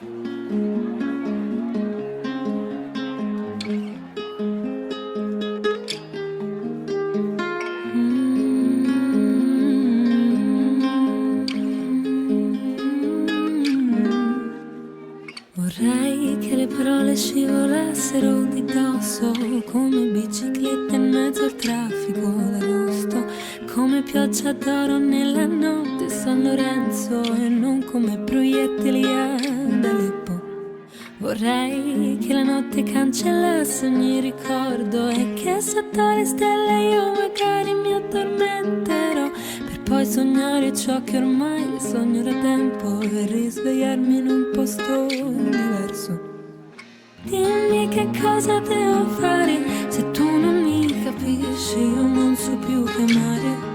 Vorrei che le parole scivolassero di dosso come biciclette in mezzo al traffico d'agosto, come pioggia d'oro nella notte San Lorenzo e non come proiettili ad Aleppo. Vorrei che la notte cancellasse ogni ricordo e che sotto le stelle io magari mi addormenterò per poi sognare ciò che ormai sogno da tempo e risvegliarmi in un posto diverso. Dimmi che cosa devo fare se tu non mi capisci, io non so più che amare.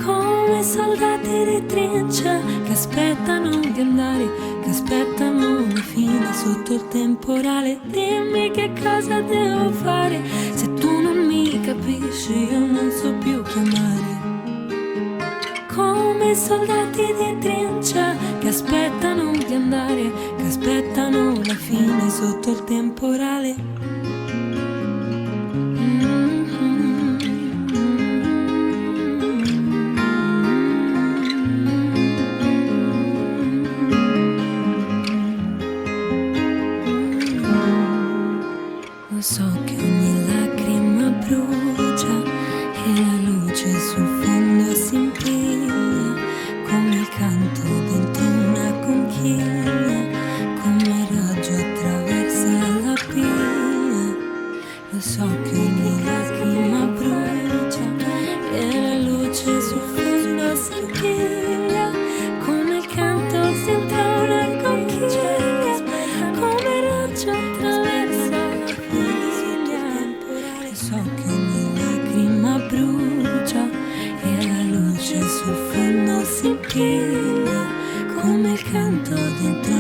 Come soldati di trincia che aspettano di andare, che aspettano la fine sotto il temporale. Dimmi che cosa devo fare se tu non mi capisci, io non so più che amare. Come soldati di trincia che aspettano di andare, che aspettano la fine sotto il temporale. Lo so che ogni lacrima brucia e la luce sul fondo si impiglia come il canto dentro una conchiglia, come il raggio attraversa la piglia. Lo so che ogni lacrima brucia e la luce sul fondo si impiglia come il canto dentro una conchiglia, come il raggio attraversa la piglia. Lo so che ogni lacrima brucia e la luce sul fondo si impiglia come il canto dentro